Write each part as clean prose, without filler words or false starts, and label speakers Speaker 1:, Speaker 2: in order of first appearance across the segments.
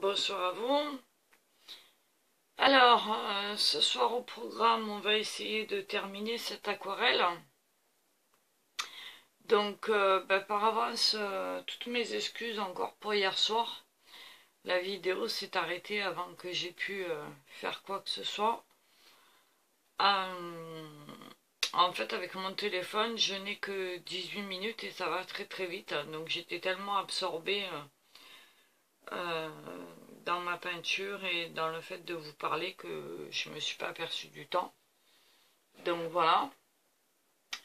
Speaker 1: Bonsoir à vous. Alors, ce soir au programme, on va essayer de terminer cette aquarelle. Donc, par avance, toutes mes excuses encore pour hier soir. La vidéo s'est arrêtée avant que j'ai pu faire quoi que ce soit. En fait, avec mon téléphone, je n'ai que 18 minutes et ça va très très vite. Donc, j'étais tellement absorbée euh, dans ma peinture et dans le fait de vous parler que je me suis pas aperçue du temps. Donc voilà.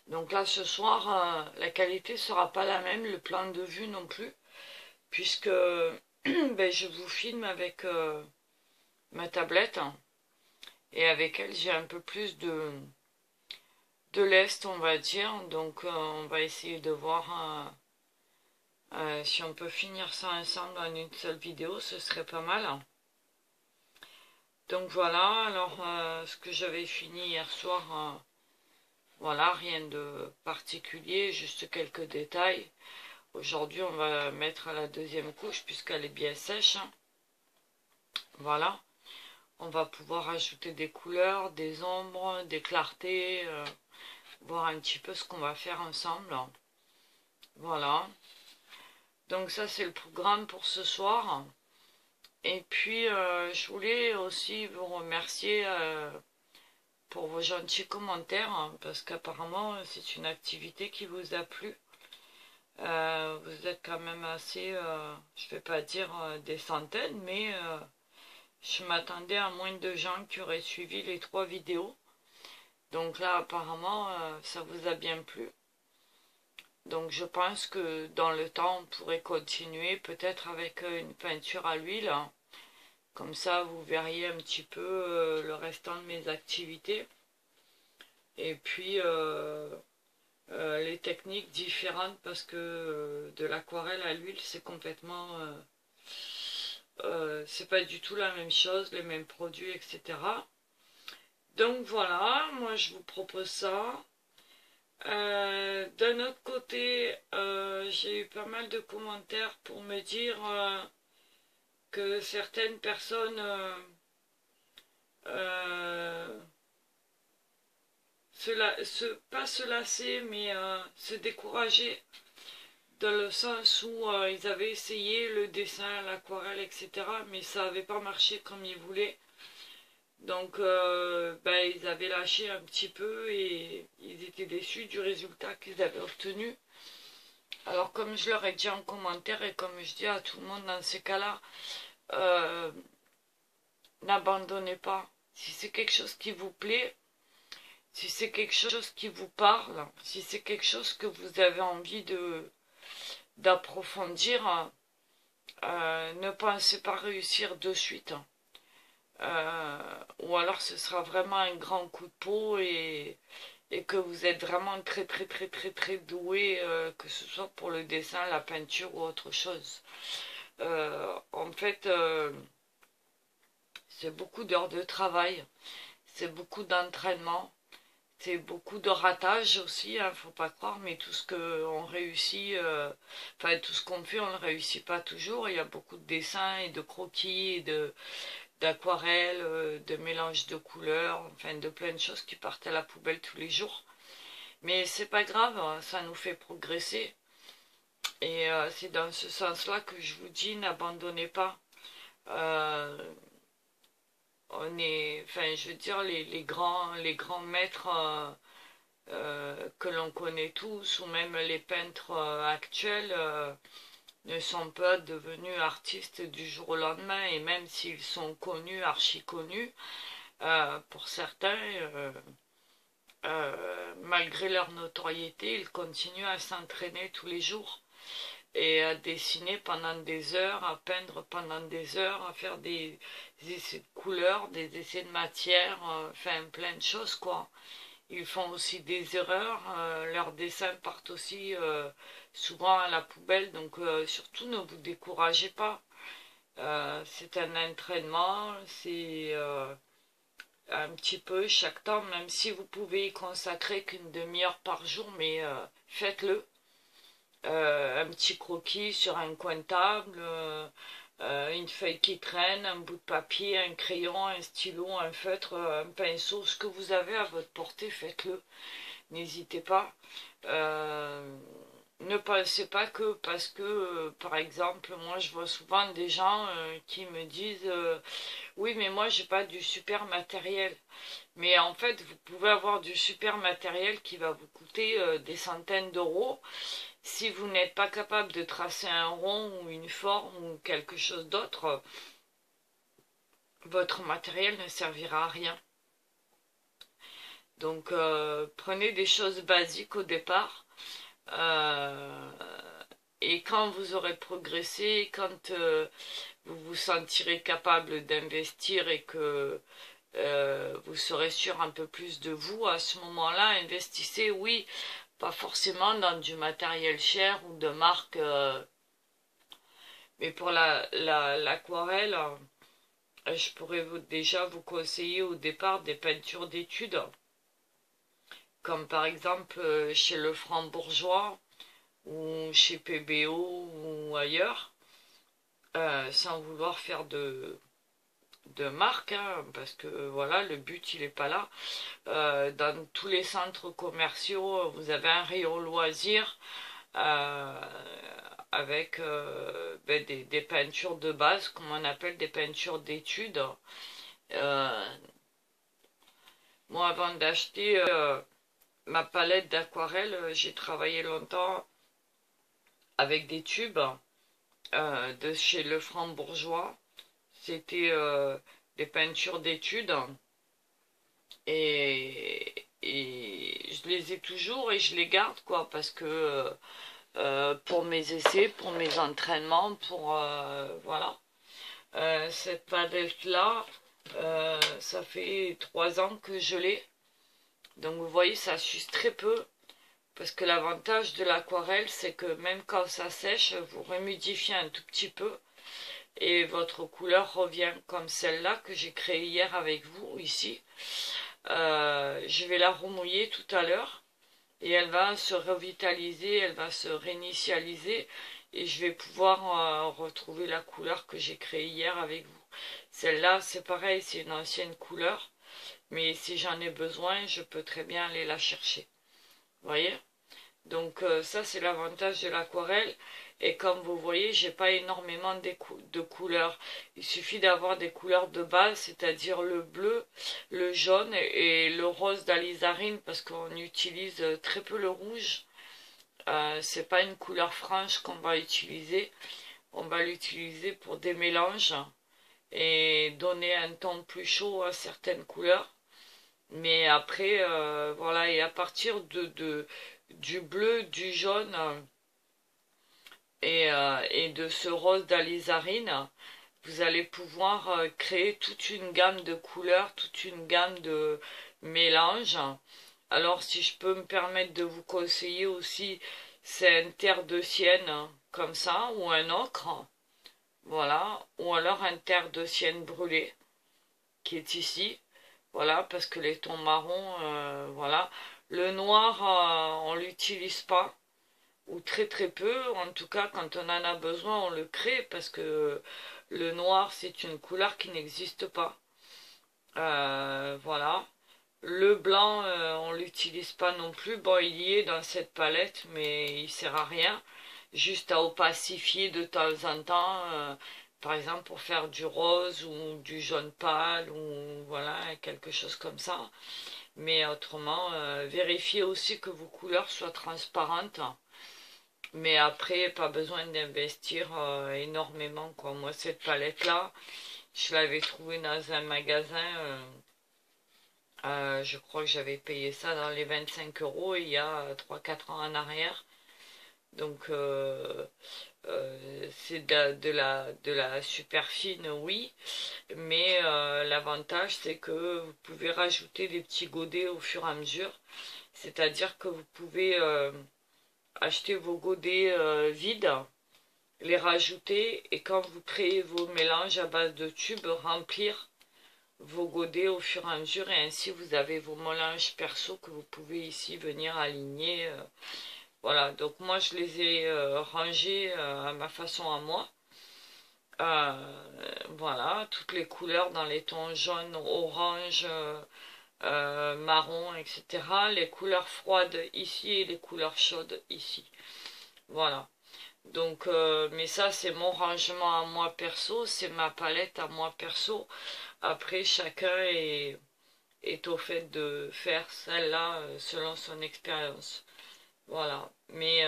Speaker 1: Donc là ce soir la qualité sera pas la même, le plan de vue non plus, puisque je vous filme avec ma tablette et avec elle j'ai un peu plus de lest on va dire. Donc on va essayer de voir si on peut finir ça ensemble en une seule vidéo, ce serait pas mal. Donc voilà, alors ce que j'avais fini hier soir, voilà, rien de particulier, juste quelques détails. Aujourd'hui on va mettre la deuxième couche puisqu'elle est bien sèche. Voilà, on va pouvoir ajouter des couleurs, des ombres, des clartés, voir un petit peu ce qu'on va faire ensemble. Voilà, donc ça c'est le programme pour ce soir. Et puis je voulais aussi vous remercier pour vos gentils commentaires, hein, parce qu'apparemment c'est une activité qui vous a plu. Vous êtes quand même assez, je vais pas dire des centaines, mais je m'attendais à moins de gens qui auraient suivi les 3 vidéos. Donc là apparemment ça vous a bien plu. Donc je pense que dans le temps on pourrait continuer peut-être avec une peinture à l'huile, hein. Comme ça vous verriez un petit peu le restant de mes activités. Et puis les techniques différentes parce que de l'aquarelle à l'huile c'est complètement c'est pas du tout la même chose, les mêmes produits, etc. Donc voilà, moi je vous propose ça. D'un autre côté, j'ai eu pas mal de commentaires pour me dire que certaines personnes pas se lasser, mais se décourager dans le sens où ils avaient essayé le dessin, l'aquarelle, etc. Mais ça n'avait pas marché comme ils voulaient. Donc ils avaient lâché un petit peu et ils étaient déçus du résultat qu'ils avaient obtenu. Alors comme je leur ai dit en commentaire et comme je dis à tout le monde dans ces cas-là, n'abandonnez pas. Si c'est quelque chose qui vous plaît, si c'est quelque chose qui vous parle, si c'est quelque chose que vous avez envie d'approfondir, ne pensez pas réussir de suite. Ou alors ce sera vraiment un grand coup de peau et que vous êtes vraiment très très très très très doué, que ce soit pour le dessin, la peinture ou autre chose. En fait, c'est beaucoup d'heures de travail, c'est beaucoup d'entraînement, c'est beaucoup de ratage aussi, hein, faut pas croire, mais tout ce qu'on réussit, tout ce qu'on fait, on ne réussit pas toujours. Il y a beaucoup de dessins et de croquis et d'aquarelles, de mélange de couleurs, enfin de plein de choses qui partent à la poubelle tous les jours. Mais c'est pas grave, ça nous fait progresser. Et c'est dans ce sens-là que je vous dis, n'abandonnez pas. Euh, on est, je veux dire, les grands maîtres que l'on connaît tous, ou même les peintres actuels, ne sont pas devenus artistes du jour au lendemain, et même s'ils sont connus, archi connus, pour certains, malgré leur notoriété, ils continuent à s'entraîner tous les jours et à dessiner pendant des heures, à peindre pendant des heures, à faire des essais de couleurs, des essais de matière, plein de choses quoi. Ils font aussi des erreurs, leurs dessins partent aussi souvent à la poubelle, donc surtout ne vous découragez pas. C'est un entraînement, c'est un petit peu chaque temps, même si vous pouvez y consacrer qu'une demi-heure par jour, mais faites-le. Un petit croquis sur un coin de table, une feuille qui traîne, un bout de papier, un crayon, un stylo, un feutre, un pinceau, ce que vous avez à votre portée, faites-le. N'hésitez pas. Ne pensez pas que parce que, par exemple, moi je vois souvent des gens qui me disent oui, mais moi j'ai pas du super matériel. Mais en fait, vous pouvez avoir du super matériel qui va vous coûter des centaines d'euros. Si vous n'êtes pas capable de tracer un rond ou une forme ou quelque chose d'autre, votre matériel ne servira à rien. Donc prenez des choses basiques au départ. Euh, et quand vous aurez progressé, quand vous vous sentirez capable d'investir et que vous serez sûr un peu plus de vous, à ce moment-là, investissez, oui, pas forcément dans du matériel cher ou de marque, mais pour l'aquarelle, je pourrais déjà vous conseiller au départ des peintures d'études, comme par exemple chez Le Franc-Bourgeois ou chez PBO ou ailleurs, sans vouloir faire de marque, hein, parce que voilà, le but il est pas là. Dans tous les centres commerciaux, vous avez un rayon loisirs euh, avec des peintures de base, comme on appelle des peintures d'études. Euh, Moi, avant d'acheter ma palette d'aquarelle, j'ai travaillé longtemps avec des tubes de chez Le Franc-Bourgeois. C'était des peintures d'études et je les ai toujours et je les garde quoi parce que pour mes essais, pour mes entraînements, pour voilà. Cette palette là, ça fait 3 ans que je l'ai. Donc vous voyez, ça s'use très peu. Parce que l'avantage de l'aquarelle, c'est que même quand ça sèche, vous remudifiez un tout petit peu et votre couleur revient comme celle-là que j'ai créée hier avec vous ici. Je vais la remouiller tout à l'heure et elle va se revitaliser, elle va se réinitialiser et je vais pouvoir retrouver la couleur que j'ai créée hier avec vous. Celle-là, c'est pareil, c'est une ancienne couleur, mais si j'en ai besoin, je peux très bien aller la chercher. Vous voyez? Donc ça c'est l'avantage de l'aquarelle et comme vous voyez j'ai pas énormément de couleurs. Il suffit d'avoir des couleurs de base, c'est-à-dire le bleu, le jaune et le rose d'alizarine parce qu'on utilise très peu le rouge. C'est pas une couleur franche qu'on va utiliser. On va l'utiliser pour des mélanges et donner un ton plus chaud à certaines couleurs. Mais après, voilà, et à partir du bleu, du jaune et de ce rose d'alizarine, vous allez pouvoir créer toute une gamme de couleurs, toute une gamme de mélanges. Alors si je peux me permettre de vous conseiller aussi, c'est un terre de sienne comme ça, ou un ocre, voilà, ou alors un terre de sienne brûlé qui est ici. Voilà, parce que les tons marrons, voilà. Le noir, on l'utilise pas, ou très très peu. En tout cas, quand on en a besoin, on le crée, parce que le noir, c'est une couleur qui n'existe pas. Voilà. Le blanc, on l'utilise pas non plus. Bon, il y est dans cette palette, mais il sert à rien. Juste à opacifier de temps en temps. Par exemple, pour faire du rose ou du jaune pâle ou voilà, quelque chose comme ça. Mais autrement, vérifiez aussi que vos couleurs soient transparentes. Mais après, pas besoin d'investir énormément, quoi. Moi, cette palette-là, je l'avais trouvée dans un magasin. Je crois que j'avais payé ça dans les 25 euros il y a 3-4 ans en arrière. Donc, c'est de la super fine, oui. Mais l'avantage, c'est que vous pouvez rajouter des petits godets au fur et à mesure. C'est-à-dire que vous pouvez acheter vos godets vides, les rajouter et quand vous créez vos mélanges à base de tubes, remplir vos godets au fur et à mesure et ainsi vous avez vos mélanges perso que vous pouvez ici venir aligner. Voilà, donc moi je les ai rangés à ma façon à moi. Voilà, toutes les couleurs dans les tons jaune, orange, marron, etc. Les couleurs froides ici et les couleurs chaudes ici. Voilà. Donc, mais ça, c'est mon rangement à moi perso, c'est ma palette à moi perso. Après, chacun est au fait de faire celle-là selon son expérience. Voilà. Mais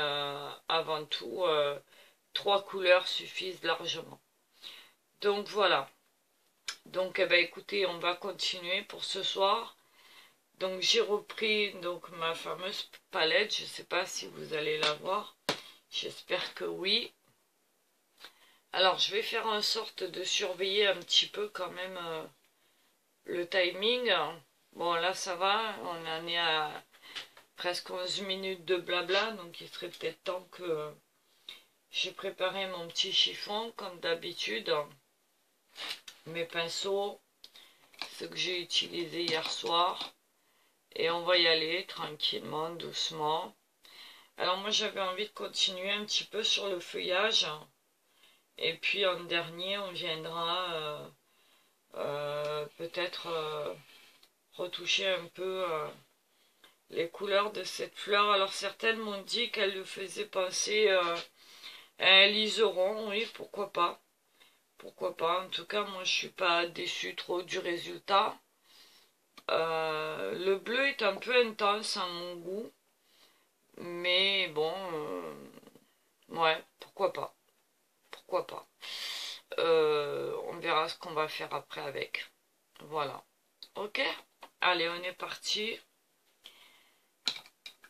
Speaker 1: avant tout, 3 couleurs suffisent largement. Donc voilà. Donc, eh ben, écoutez, on va continuer pour ce soir. Donc, j'ai repris donc ma fameuse palette. Je ne sais pas si vous allez la voir. J'espère que oui. Alors, je vais faire en sorte de surveiller un petit peu quand même le timing. Bon, là, ça va. On en est à presque 11 minutes de blabla. Donc, il serait peut-être temps que j'ai préparé mon petit chiffon, comme d'habitude. Mes pinceaux, ce que j'ai utilisé hier soir. Et on va y aller tranquillement, doucement. Alors, moi, j'avais envie de continuer un petit peu sur le feuillage. Et puis, en dernier, on viendra peut-être retoucher un peu les couleurs de cette fleur. Alors certaines m'ont dit qu'elles le faisaient penser à un liseron, oui, pourquoi pas. Pourquoi pas, en tout cas moi je suis pas déçue trop du résultat. Le bleu est un peu intense à mon goût, mais bon, ouais, pourquoi pas. Pourquoi pas. On verra ce qu'on va faire après avec. Voilà. Ok, allez, on est parti.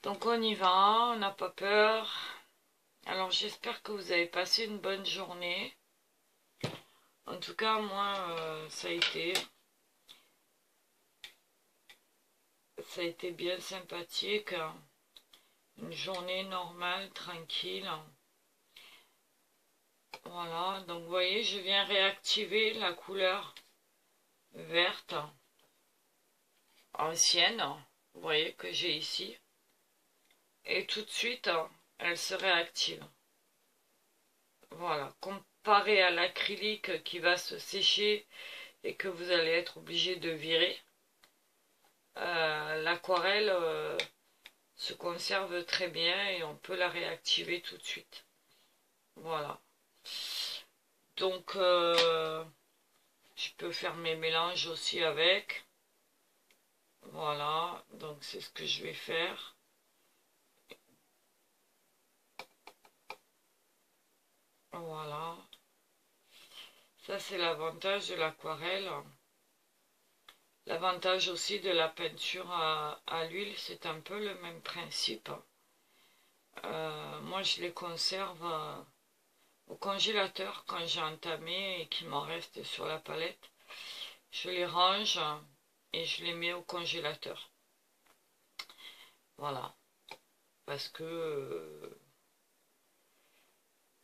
Speaker 1: Donc on y va, on n'a pas peur. Alors j'espère que vous avez passé une bonne journée. En tout cas, moi, ça a été bien sympathique. Une journée normale, tranquille. Voilà, donc vous voyez, je viens réactiver la couleur verte ancienne. Vous voyez que j'ai ici. Et tout de suite, elle se réactive. Voilà, comparé à l'acrylique qui va se sécher et que vous allez être obligé de virer, l'aquarelle se conserve très bien et on peut la réactiver tout de suite. Voilà. Donc, je peux faire mes mélanges aussi avec. Voilà, donc c'est ce que je vais faire. Voilà. Ça, c'est l'avantage de l'aquarelle. L'avantage aussi de la peinture à l'huile, c'est un peu le même principe. Moi, je les conserve au congélateur quand j'ai entamé et qu'il m'en reste sur la palette. Je les range et je les mets au congélateur. Voilà. Parce que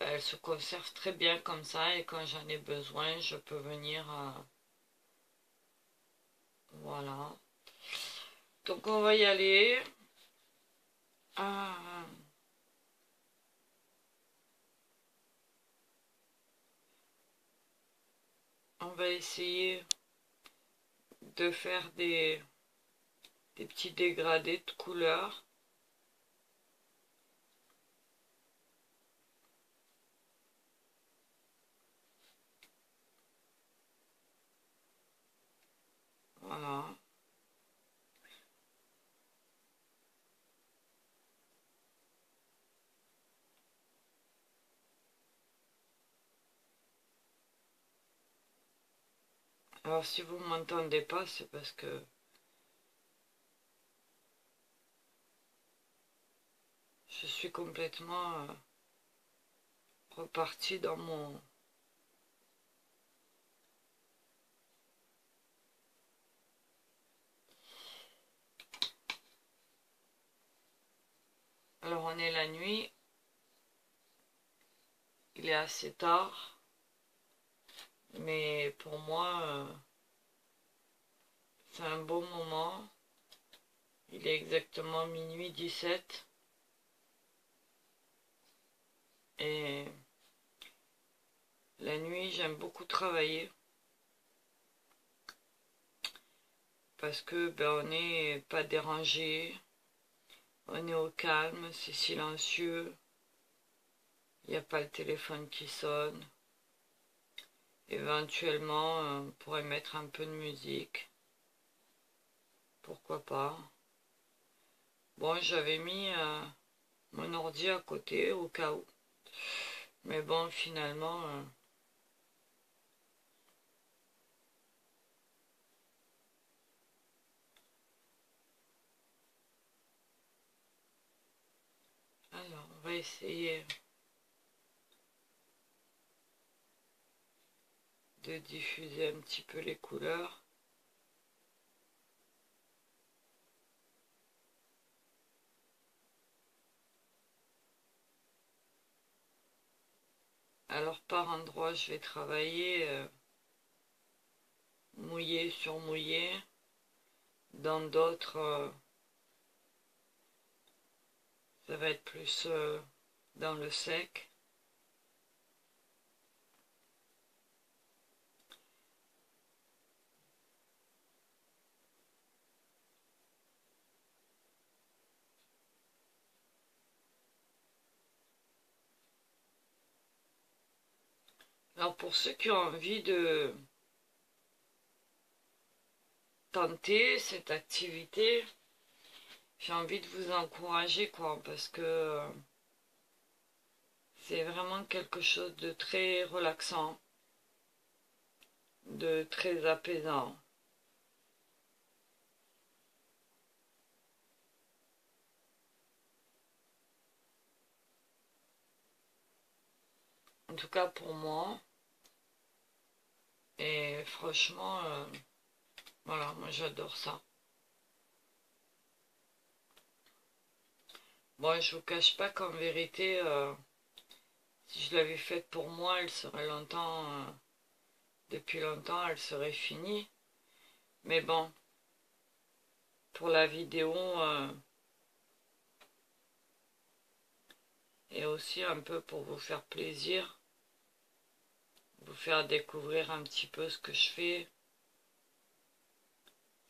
Speaker 1: elles se conservent très bien comme ça et quand j'en ai besoin, je peux venir... voilà. Donc on va y aller. On va essayer de faire des petits dégradés de couleurs. Voilà. Alors si vous ne m'entendez pas, c'est parce que je suis complètement repartie dans mon... Alors on est la nuit, il est assez tard, mais pour moi c'est un beau moment. Il est exactement minuit 17 et La nuit, j'aime beaucoup travailler parce que ben, on n'est pas dérangé, on est au calme, c'est silencieux, il n'y a pas le téléphone qui sonne. Éventuellement, on pourrait mettre un peu de musique, pourquoi pas. Bon, j'avais mis mon ordi à côté au cas où, mais bon, finalement... alors, on va essayer de diffuser un petit peu les couleurs. Alors par endroit, je vais travailler mouillé sur mouillé. Dans d'autres, ça va être plus dans le sec. Alors pour ceux qui ont envie de tenter cette activité, j'ai envie de vous encourager quoi, parce que c'est vraiment quelque chose de très relaxant, de très apaisant. En tout cas pour moi. Et franchement, voilà, moi j'adore ça. Bon, je vous cache pas qu'en vérité, si je l'avais faite pour moi, elle serait longtemps, depuis longtemps, elle serait finie. Mais bon, pour la vidéo, et aussi un peu pour vous faire plaisir, vous faire découvrir un petit peu ce que je fais.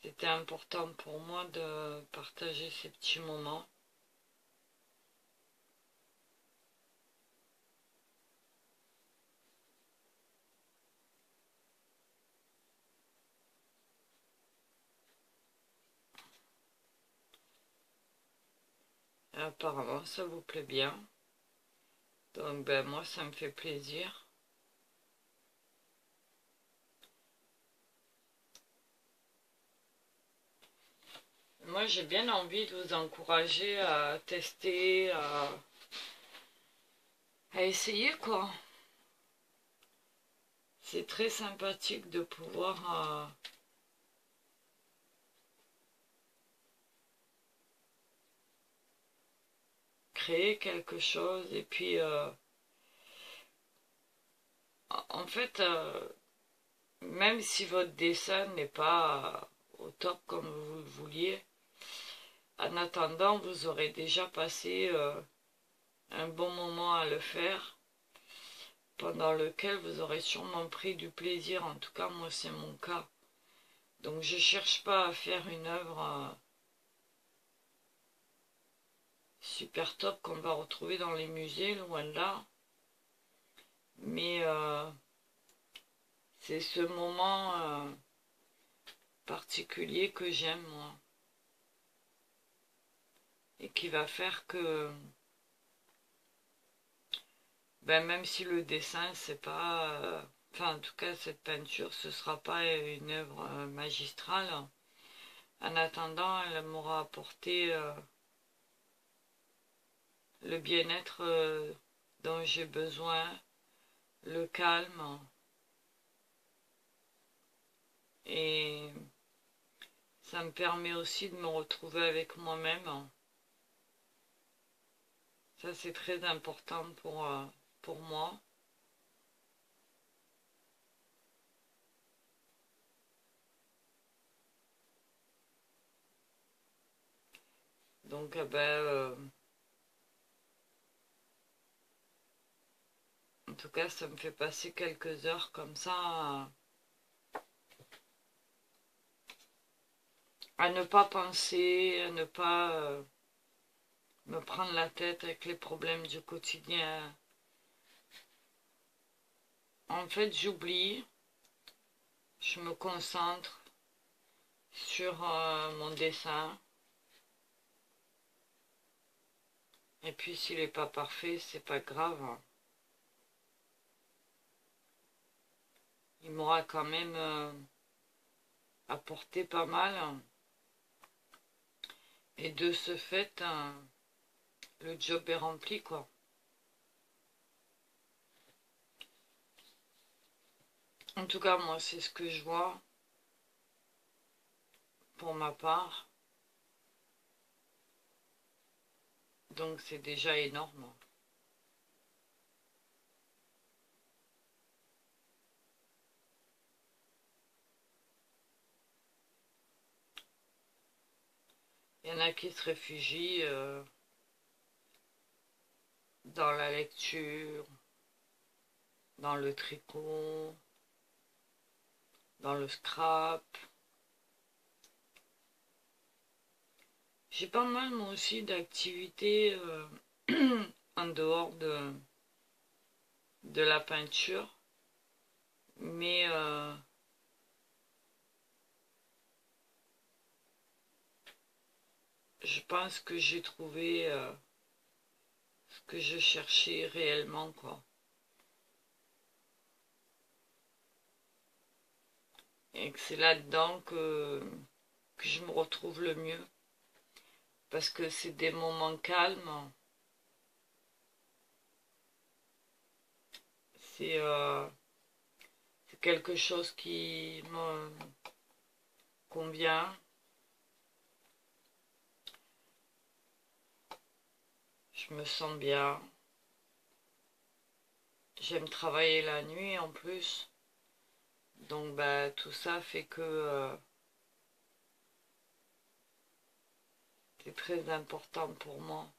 Speaker 1: C'était important pour moi de partager ces petits moments. Et apparemment, ça vous plaît bien. Donc, ben, moi, ça me fait plaisir. Moi, j'ai bien envie de vous encourager à tester, à essayer, quoi. C'est très sympathique de pouvoir créer quelque chose et puis en fait même si votre dessin n'est pas au top comme vous le vouliez, en attendant vous aurez déjà passé un bon moment à le faire, pendant lequel vous aurez sûrement pris du plaisir. En tout cas moi c'est mon cas, donc je cherche pas à faire une œuvre super top qu'on va retrouver dans les musées, loin de là, mais c'est ce moment particulier que j'aime moi, et qui va faire que ben, même si le dessin c'est pas enfin en tout cas cette peinture ce sera pas une œuvre magistrale, en attendant elle m'aura apporté le bien-être dont j'ai besoin, le calme, et ça me permet aussi de me retrouver avec moi-même. Ça c'est très important pour moi. Donc ben tout cas, ça me fait passer quelques heures comme ça à ne pas penser, à ne pas me prendre la tête avec les problèmes du quotidien. En fait, j'oublie, je me concentre sur mon dessin. Et puis, s'il n'est pas parfait, c'est pas grave. Il m'aura quand même apporté pas mal. Et de ce fait, le job est rempli, quoi. En tout cas, moi, c'est ce que je vois pour ma part. Donc, c'est déjà énorme. Il y en a qui se réfugient dans la lecture, dans le tricot, dans le scrap. J'ai pas mal, moi aussi, d'activités en dehors de la peinture. Mais je pense que j'ai trouvé ce que je cherchais réellement, quoi. Et que c'est là-dedans que je me retrouve le mieux. Parce que c'est des moments calmes. C'est quelque chose qui me convient. Je me sens bien. J'aime travailler la nuit en plus. Donc bah, tout ça fait que c'est très important pour moi.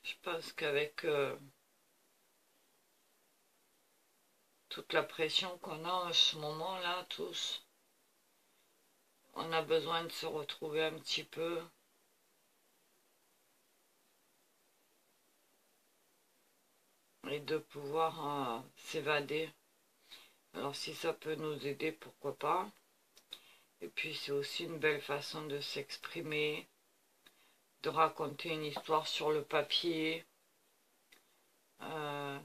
Speaker 1: Je pense qu'avec toute la pression qu'on a en ce moment-là, tous, on a besoin de se retrouver un petit peu. Et de pouvoir s'évader. Alors si ça peut nous aider, pourquoi pas. Et puis c'est aussi une belle façon de s'exprimer, de raconter une histoire sur le papier. Euh,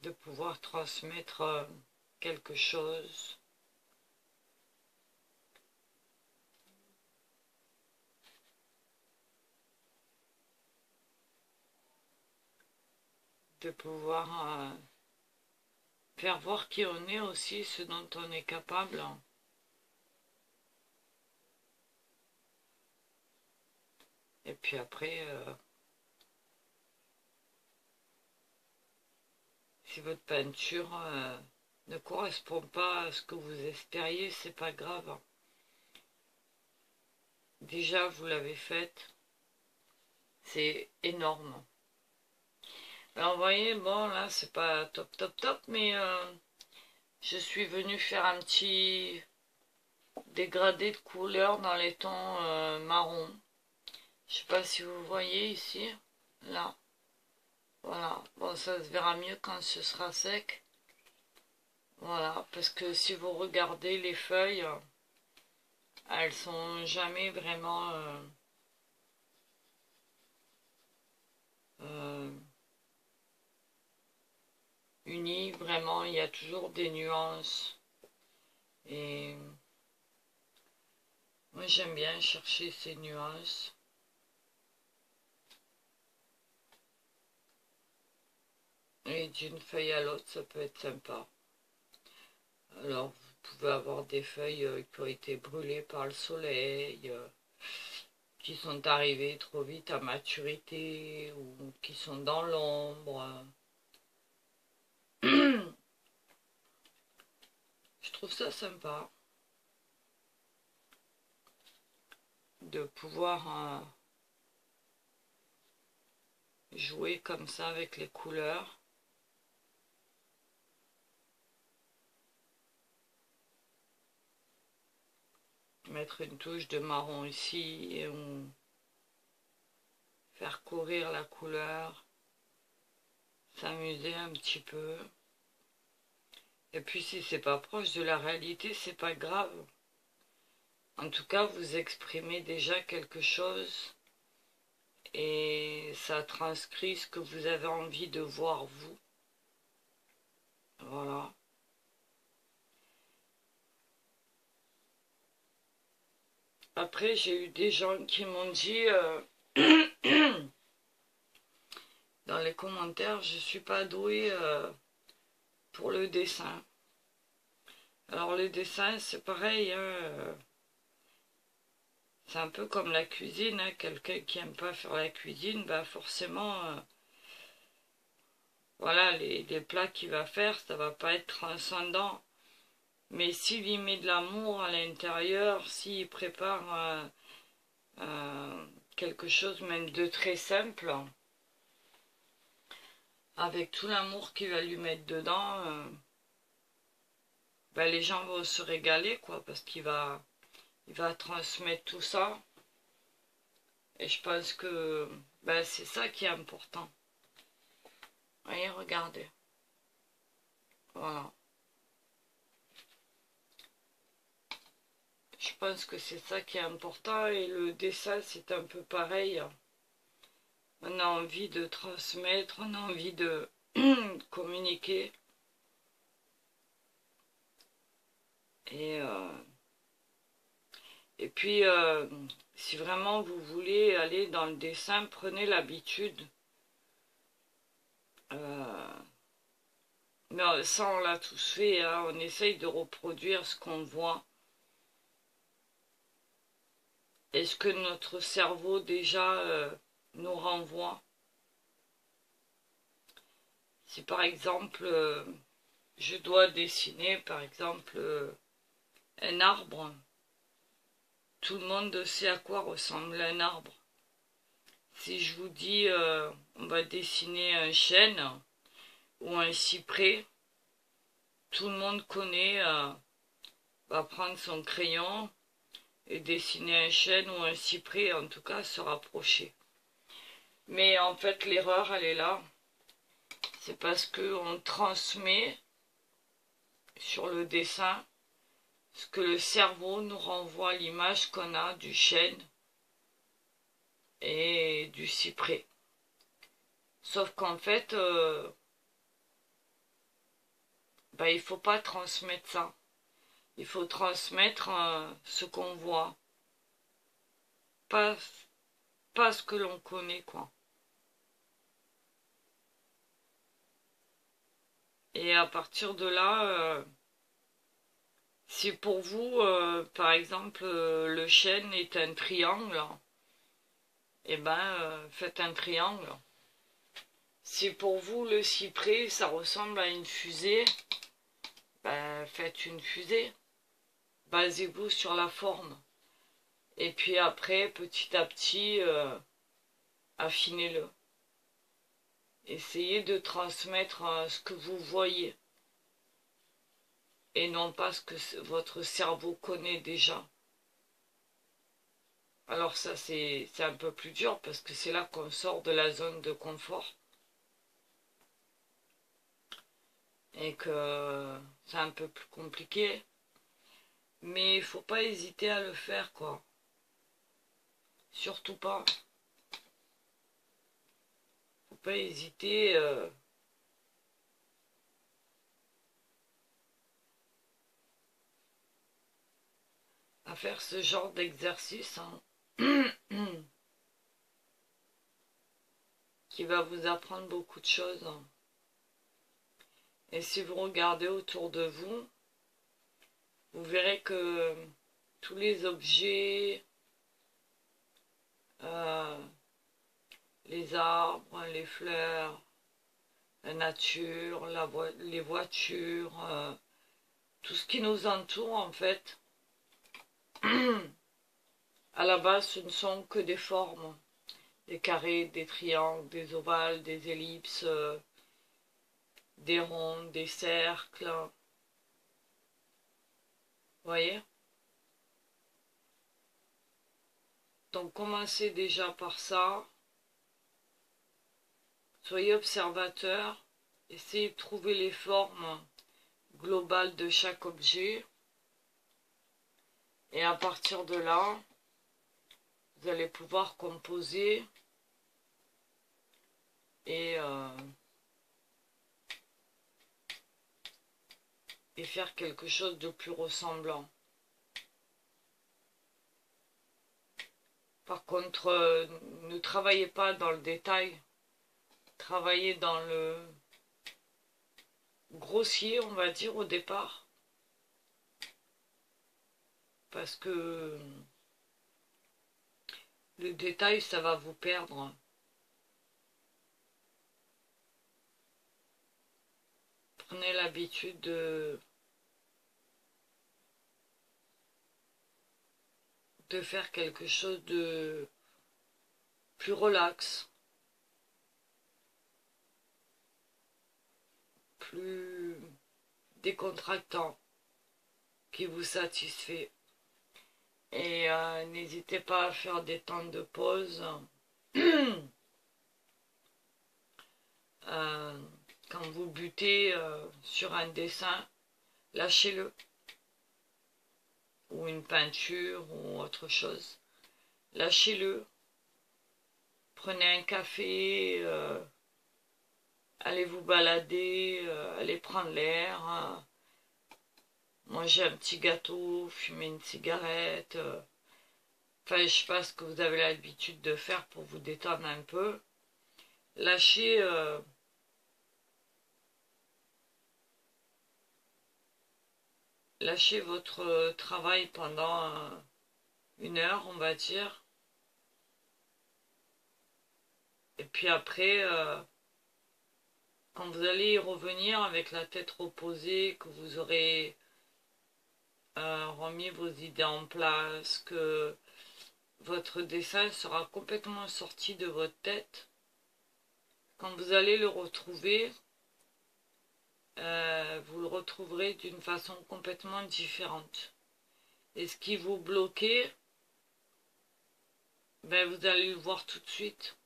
Speaker 1: de pouvoir transmettre quelque chose. De pouvoir faire voir qui on est aussi, ce dont on est capable. Et puis après, si votre peinture ne correspond pas à ce que vous espériez, c'est pas grave. Déjà, vous l'avez faite. C'est énorme. Alors, vous voyez, bon, là, c'est pas top, top, top, mais je suis venue faire un petit dégradé de couleur dans les tons marron. Je sais pas si vous voyez ici, là. Voilà, bon, ça se verra mieux quand ce sera sec. Voilà, parce que si vous regardez les feuilles, elles sont jamais vraiment euh, unies. Vraiment, il y a toujours des nuances. Et moi, j'aime bien chercher ces nuances. Et d'une feuille à l'autre, ça peut être sympa. Alors, vous pouvez avoir des feuilles qui ont été brûlées par le soleil, qui sont arrivés trop vite à maturité ou qui sont dans l'ombre. Je trouve ça sympa de pouvoir jouer comme ça avec les couleurs. Mettre une touche de marron ici et faire courir la couleur, s'amuser un petit peu. Et puis si c'est pas proche de la réalité, c'est pas grave. En tout cas, vous exprimez déjà quelque chose et ça transcrit ce que vous avez envie de voir vous. Voilà. Après, j'ai eu des gens qui m'ont dit dans les commentaires, je suis pas douée pour le dessin. Alors le dessin, c'est pareil, hein, c'est un peu comme la cuisine, hein, quelqu'un qui aime pas faire la cuisine, bah forcément, voilà, les plats qu'il va faire, ça va pas être transcendant. Mais s'il y met de l'amour à l'intérieur, s'il prépare quelque chose même de très simple, avec tout l'amour qu'il va lui mettre dedans, ben les gens vont se régaler, quoi, parce qu'il va transmettre tout ça. Et je pense que ben, c'est ça qui est important. Voyez, regardez. Voilà. Je pense que c'est ça qui est important et le dessin, c'est un peu pareil. On a envie de transmettre, on a envie de communiquer. Et puis, si vraiment vous voulez aller dans le dessin, prenez l'habitude. Mais ça, on l'a tous fait, hein, on essaye de reproduire ce qu'on voit. Et ce que notre cerveau déjà nous renvoie. Si par exemple, je dois dessiner par exemple un arbre, tout le monde sait à quoi ressemble un arbre. Si je vous dis on va dessiner un chêne ou un cyprès, tout le monde connaît, va prendre son crayon et dessiner un chêne ou un cyprès, en tout cas se rapprocher. Mais en fait l'erreur elle est là, c'est parce qu'on transmet sur le dessin ce que le cerveau nous renvoie, l'image qu'on a du chêne et du cyprès. Sauf qu'en fait, ben, il ne faut pas transmettre ça. Il faut transmettre ce qu'on voit. Pas ce que l'on connaît, quoi. Et à partir de là, si pour vous, par exemple, le chêne est un triangle, eh ben, faites un triangle. Si pour vous, le cyprès, ça ressemble à une fusée, ben, faites une fusée. Basez-vous sur la forme. Et puis après, petit à petit, affinez-le. Essayez de transmettre ce que vous voyez. Et non pas ce que votre cerveau connaît déjà. Alors ça, c'est un peu plus dur parce que c'est là qu'on sort de la zone de confort. Et que c'est un peu plus compliqué. Mais il faut pas hésiter à le faire, quoi. Surtout pas. Faut pas hésiter à faire ce genre d'exercice hein, qui va vous apprendre beaucoup de choses. Et si vous regardez autour de vous, vous verrez que tous les objets, euh, les arbres, les fleurs, la nature, les voitures, tout ce qui nous entoure en fait. À la base, ce ne sont que des formes, des carrés, des triangles, des ovales, des ellipses, des ronds, des cercles. Vous voyez? Donc commencez déjà par ça. Soyez observateur. Essayez de trouver les formes globales de chaque objet. Et à partir de là, vous allez pouvoir composer et, et faire quelque chose de plus ressemblant. Par contre, ne travaillez pas dans le détail, travaillez dans le grossier, on va dire, au départ. Parce que le détail, ça va vous perdre. Prenez l'habitude de faire quelque chose de plus relax, plus décontractant, qui vous satisfait. Et n'hésitez pas à faire des temps de pause. Quand vous butez sur un dessin, lâchez-le. Ou une peinture ou autre chose. Lâchez-le. Prenez un café, allez vous balader, allez prendre l'air, mangez un petit gâteau, fumez une cigarette. Enfin, je sais pas ce que vous avez l'habitude de faire pour vous détendre un peu. Lâchez, lâchez votre travail pendant 1 heure, on va dire. Et puis après, quand vous allez y revenir avec la tête reposée, que vous aurez remis vos idées en place, que votre dessin sera complètement sorti de votre tête, quand vous allez le retrouver, vous le retrouverez d'une façon complètement différente. Et ce qui vous bloquait, ben vous allez le voir tout de suite.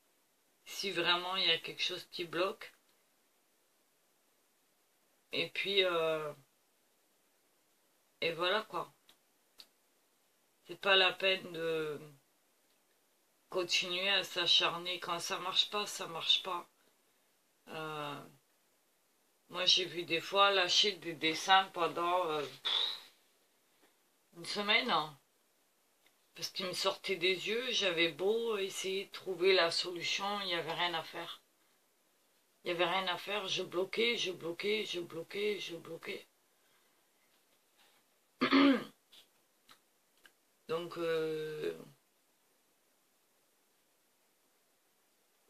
Speaker 1: Si vraiment il y a quelque chose qui bloque. Et puis, et voilà quoi. C'est pas la peine de continuer à s'acharner. Quand ça marche pas, ça marche pas. Euh, Moi j'ai vu des fois lâcher des dessins pendant 1 semaine. Hein, parce qu'il me sortait des yeux, j'avais beau essayer de trouver la solution, il n'y avait rien à faire. Il n'y avait rien à faire, je bloquais, je bloquais, je bloquais, je bloquais. Donc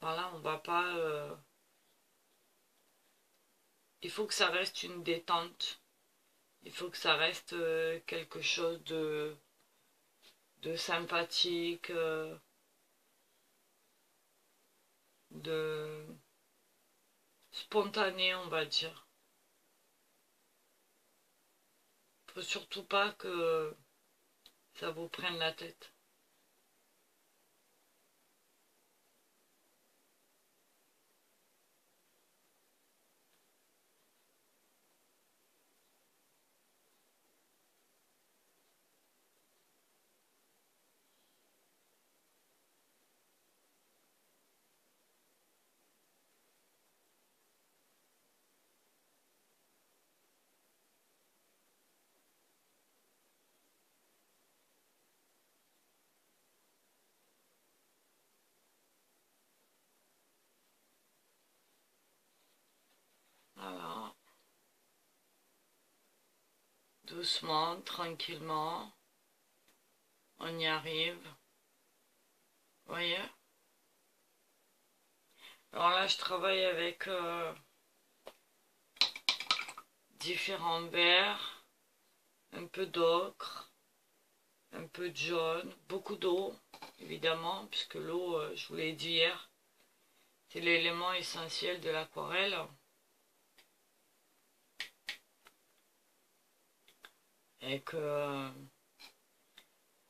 Speaker 1: voilà, on va pas... il faut que ça reste une détente. Il faut que ça reste quelque chose de sympathique, de spontané, on va dire. Faut surtout pas que ça vous prenne la tête. Voilà. Doucement, tranquillement, on y arrive. Vous voyez? Alors là, je travaille avec différents verts, un peu d'ocre, un peu de jaune, beaucoup d'eau, évidemment, puisque l'eau, je vous l'ai dit hier, c'est l'élément essentiel de l'aquarelle. Et que...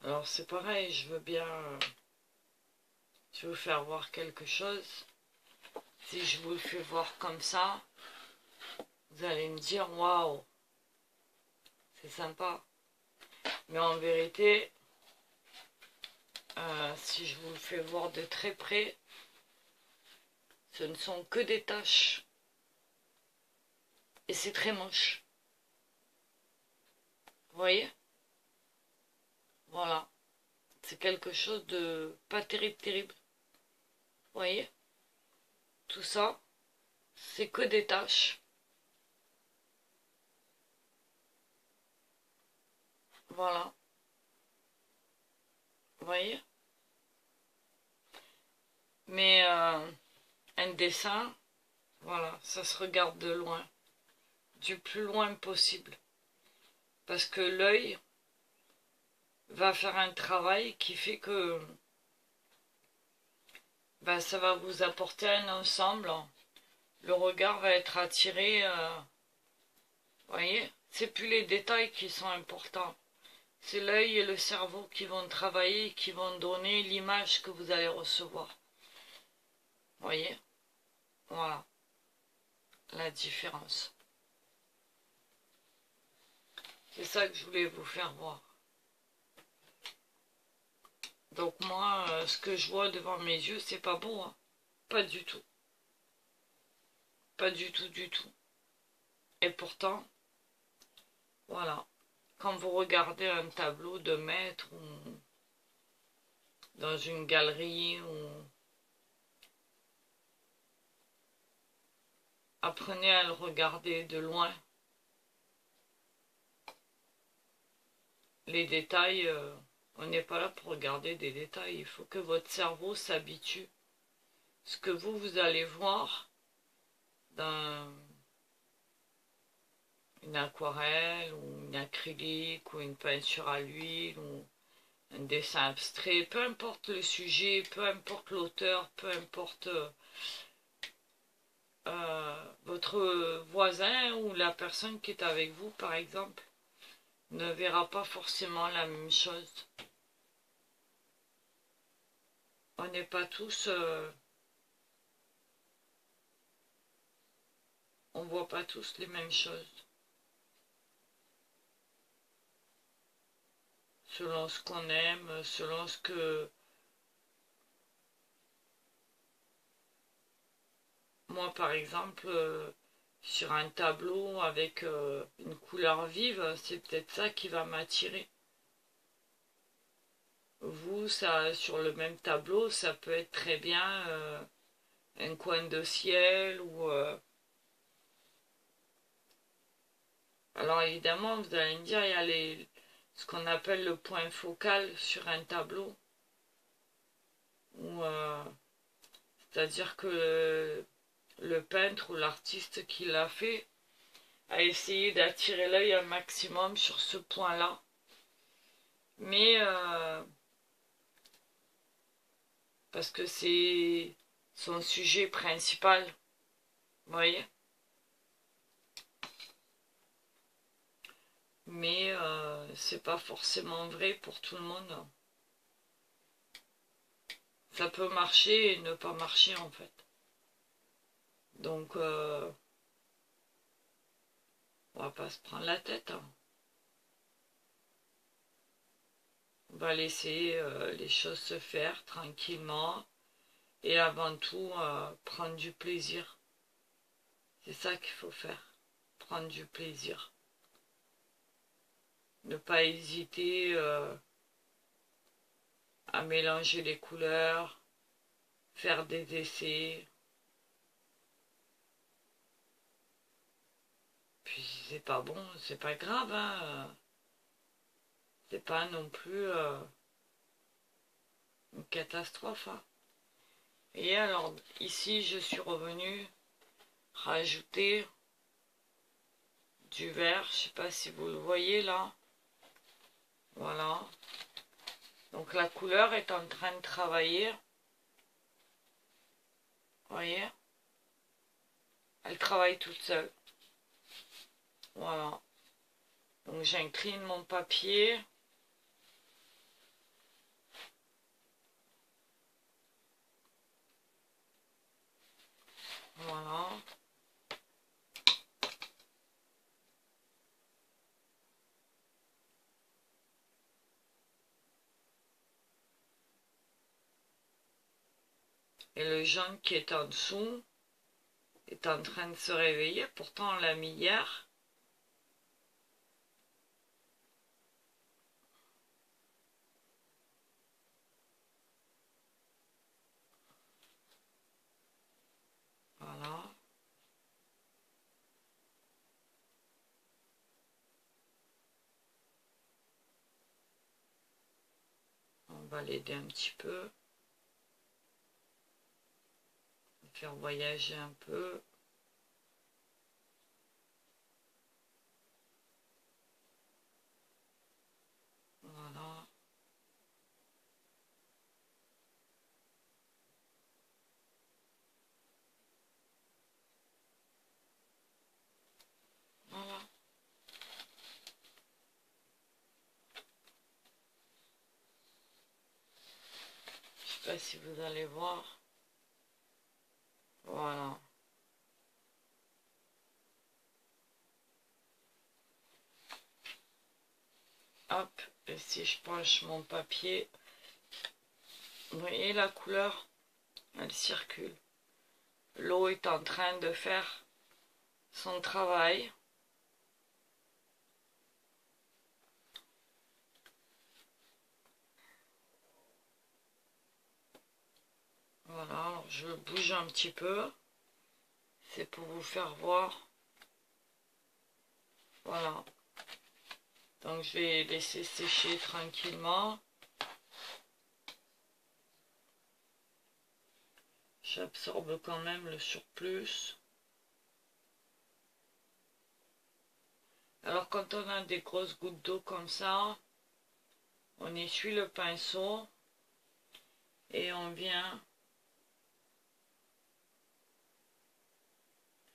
Speaker 1: alors c'est pareil, je veux bien... je veux vous faire voir quelque chose. Si je vous le fais voir comme ça, vous allez me dire, waouh, c'est sympa. Mais en vérité, si je vous le fais voir de très près, ce ne sont que des taches. Et c'est très moche. Vous voyez? Voilà. C'est quelque chose de pas terrible, terrible. Vous voyez? Tout ça, c'est que des taches. Voilà. Vous voyez? Mais un dessin, voilà, ça se regarde de loin. Du plus loin possible. Parce que l'œil va faire un travail qui fait que ben, ça va vous apporter un ensemble. Le regard va être attiré. Vous voyez, c'est plus les détails qui sont importants. C'est l'œil et le cerveau qui vont travailler, qui vont donner l'image que vous allez recevoir. Vous voyez? Voilà la différence. C'est ça que je voulais vous faire voir. Donc moi, ce que je vois devant mes yeux, c'est pas beau. Hein. Pas du tout. Pas du tout, du tout. Et pourtant, voilà. Quand vous regardez un tableau de maître ou dans une galerie ou apprenez à le regarder de loin. Les détails, on n'est pas là pour regarder des détails. Il faut que votre cerveau s'habitue. Ce que vous allez voir dans une aquarelle ou une acrylique ou une peinture à l'huile ou un dessin abstrait, peu importe le sujet, peu importe l'auteur, peu importe votre voisin ou la personne qui est avec vous, par exemple, ne verra pas forcément la même chose. On n'est pas tous... on voit pas tous les mêmes choses. Selon ce qu'on aime, selon ce que... Moi, par exemple, sur un tableau avec une couleur vive, c'est peut-être ça qui va m'attirer. Vous, ça, sur le même tableau, ça peut être très bien un coin de ciel ou... alors évidemment, vous allez me dire, il y a ce qu'on appelle le point focal sur un tableau. C'est-à-dire que le peintre ou l'artiste qui l'a fait a essayé d'attirer l'œil un maximum sur ce point-là. Mais parce que c'est son sujet principal, vous voyez. Mais c'est pas forcément vrai pour tout le monde. Ça peut marcher et ne pas marcher en fait. Donc on va pas se prendre la tête. Hein. On va laisser les choses se faire tranquillement et avant tout prendre du plaisir. C'est ça qu'il faut faire, prendre du plaisir. Ne pas hésiter à mélanger les couleurs, faire des essais. Puis si c'est pas bon, c'est pas grave, hein. C'est pas non plus... une catastrophe. Hein. Et alors, ici, je suis revenue rajouter du vert. Je sais pas si vous le voyez là. Voilà. Donc la couleur est en train de travailler. Vous voyez? Elle travaille toute seule. Voilà. Donc j'incline mon papier. Voilà. Et le jaune qui est en dessous est en train de se réveiller. Pourtant, on l'a mis hier. Voilà. On va l'aider un petit peu. Faire voyager un peu. Voilà. Voilà. Je sais pas si vous allez voir. Voilà. Hop. Et si je penche mon papier, vous voyez la couleur, elle circule. L'eau est en train de faire son travail. Voilà, alors je bouge un petit peu. C'est pour vous faire voir. Voilà. Donc je vais laisser sécher tranquillement. J'absorbe quand même le surplus. Alors quand on a des grosses gouttes d'eau comme ça, on essuie le pinceau et on vient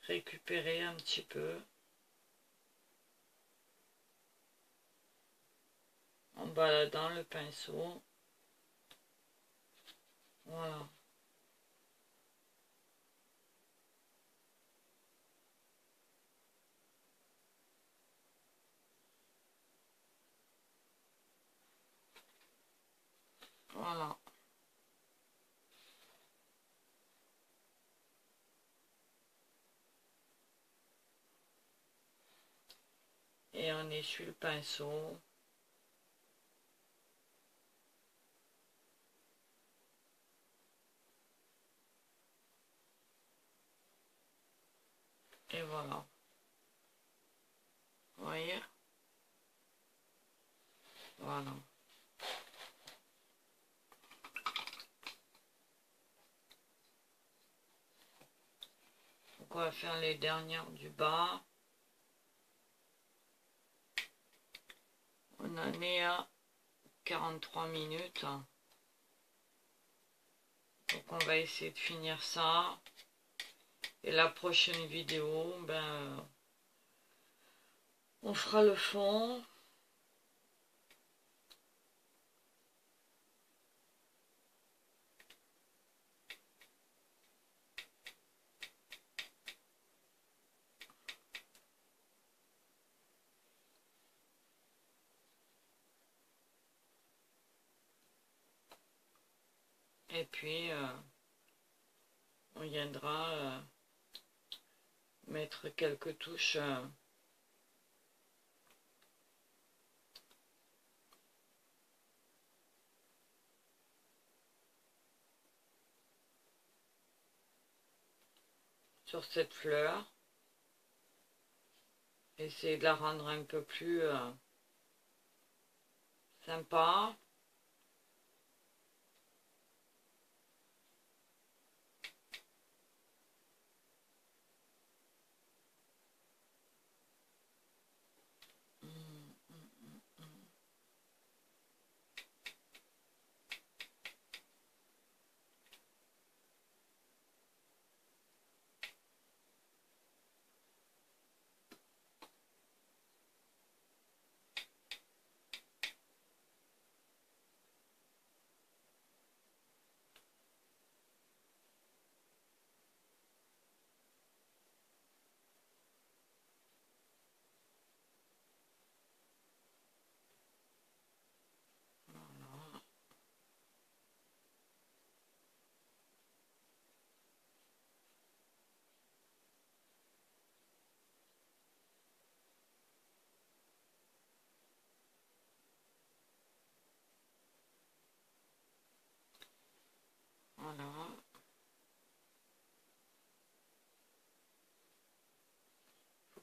Speaker 1: récupérer un petit peu en baladant le pinceau. Voilà. Voilà. Et on essuie le pinceau. Et voilà. Vous voyez? Voilà. Donc on va faire les dernières du bas. On en est à 43 minutes. Donc on va essayer de finir ça. Et la prochaine vidéo, ben, on fera le fond. Et puis, on viendra mettre quelques touches sur cette fleur. Essayer de la rendre un peu plus sympa.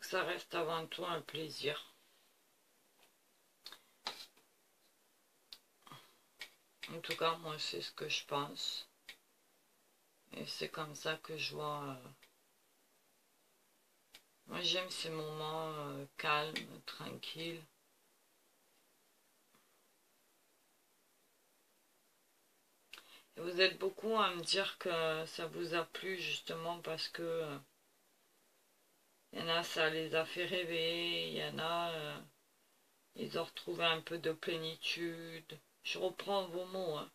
Speaker 1: que ça reste avant tout un plaisir. En tout cas, moi, c'est ce que je pense. Et c'est comme ça que je vois... Moi, j'aime ces moments calmes, tranquilles. Et vous êtes beaucoup à me dire que ça vous a plu, justement, parce que... il y en a, ça les a fait rêver. Il y en a, ils ont retrouvé un peu de plénitude. Je reprends vos mots, hein.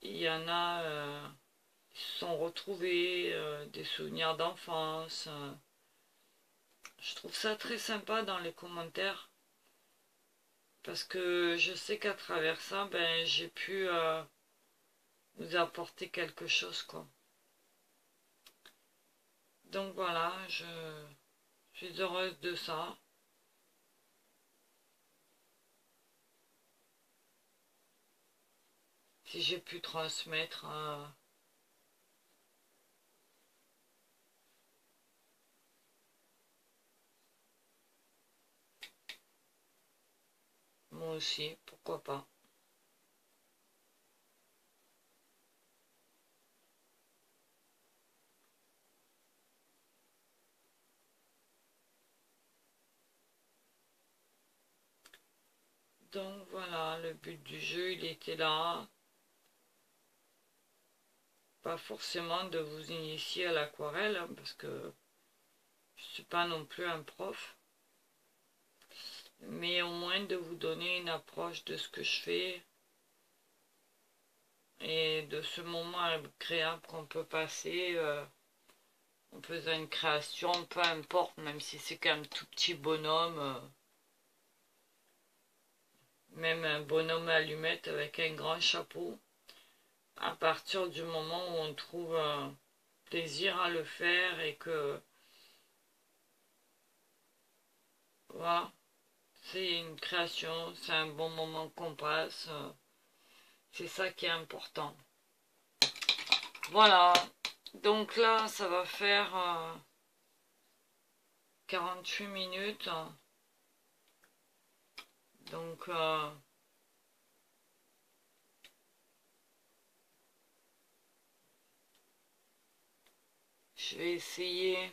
Speaker 1: Il y en a... ils se sont retrouvés des souvenirs d'enfance. Je trouve ça très sympa dans les commentaires parce que je sais qu'à travers ça, ben, j'ai pu vous apporter quelque chose, quoi. Donc voilà, je suis heureuse de ça. Si j'ai pu transmettre moi aussi, pourquoi pas. Donc voilà, le but du jeu, il était là. Pas forcément de vous initier à l'aquarelle, hein, parce que je suis pas non plus un prof. Mais au moins de vous donner une approche de ce que je fais et de ce moment agréable qu'on peut passer en faisant une création, peu importe, même si c'est qu'un tout petit bonhomme, même un bonhomme allumette avec un grand chapeau, à partir du moment où on trouve plaisir à le faire et que voilà, c'est une création, c'est un bon moment qu'on passe, c'est ça qui est important. Voilà, donc là ça va faire 48 minutes, donc je vais essayer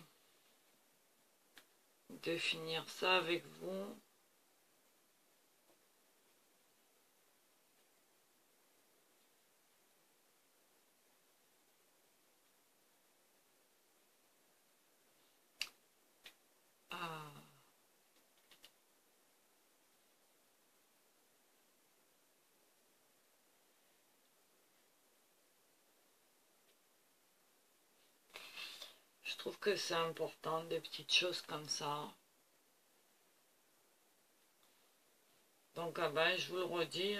Speaker 1: de finir ça avec vous. Ah. Je trouve que c'est important, des petites choses comme ça. Donc ben, je vous le redis,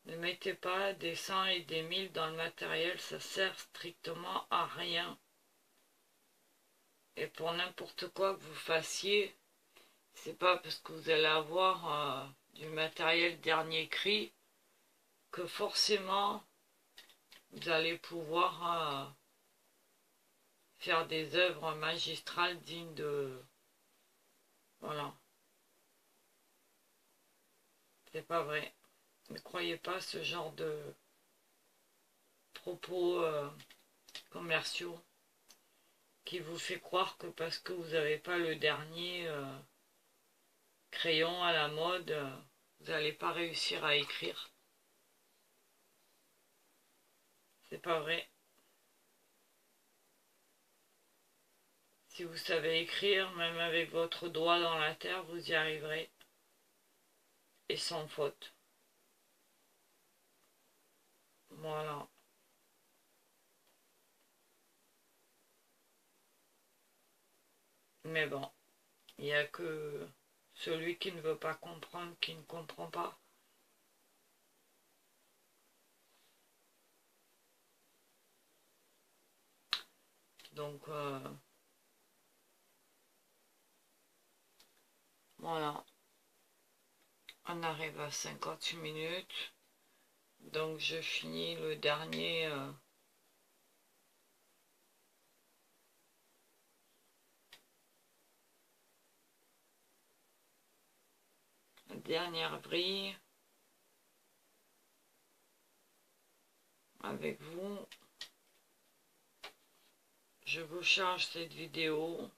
Speaker 1: ne mettez pas des 100 et des 1000 dans le matériel, ça sert strictement à rien. Et pour n'importe quoi que vous fassiez, c'est pas parce que vous allez avoir du matériel dernier cri que forcément vous allez pouvoir faire des œuvres magistrales dignes de... Voilà. C'est pas vrai. Ne croyez pas ce genre de propos commerciaux qui vous fait croire que parce que vous n'avez pas le dernier crayon à la mode, vous n'allez pas réussir à écrire. C'est pas vrai. Si vous savez écrire, même avec votre doigt dans la terre, vous y arriverez. Et sans faute. Voilà. Mais bon, il n'y a que celui qui ne veut pas comprendre, qui ne comprend pas. Donc, voilà. On arrive à 58 minutes. Donc, je finis le dernier... dernière vrille avec vous. Je vous charge cette vidéo.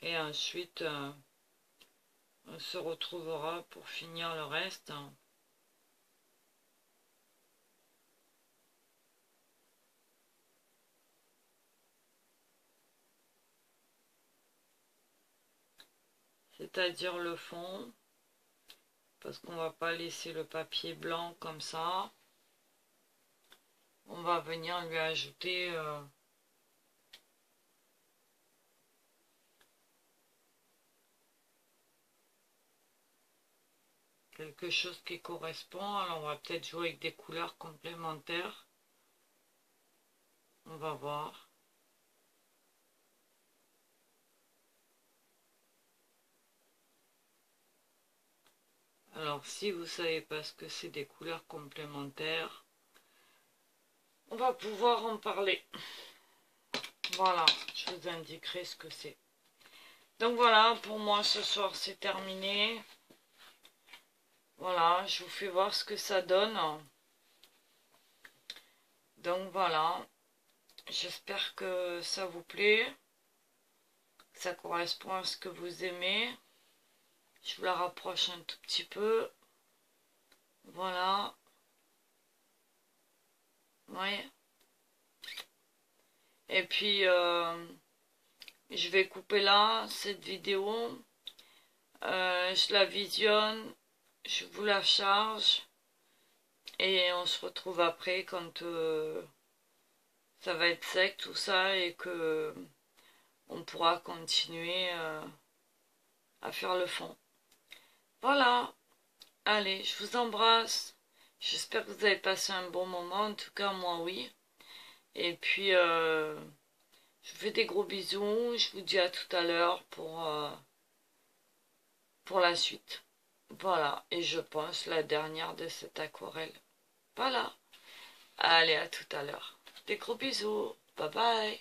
Speaker 1: Et ensuite, on se retrouvera pour finir le reste. C'est-à-dire le fond, parce qu'on va pas laisser le papier blanc comme ça. On va venir lui ajouter quelque chose qui correspond. Alors on va peut-être jouer avec des couleurs complémentaires. On va voir. Alors si vous savez pas ce que c'est des couleurs complémentaires, on va pouvoir en parler. Voilà, je vous indiquerai ce que c'est. Donc voilà, pour moi ce soir c'est terminé. Voilà, je vous fais voir ce que ça donne. Donc voilà, j'espère que ça vous plaît, que ça correspond à ce que vous aimez. Je vous la rapproche un tout petit peu. Voilà. Ouais. Et puis, je vais couper là, cette vidéo. Je la visionne, je vous la charge. Et on se retrouve après quand ça va être sec tout ça et que on pourra continuer à faire le fond. Voilà. Allez, je vous embrasse. J'espère que vous avez passé un bon moment. En tout cas, moi, oui. Et puis, je vous fais des gros bisous. Je vous dis à tout à l'heure pour la suite. Voilà. Et je pense la dernière de cette aquarelle. Voilà. Allez, à tout à l'heure. Des gros bisous. Bye bye.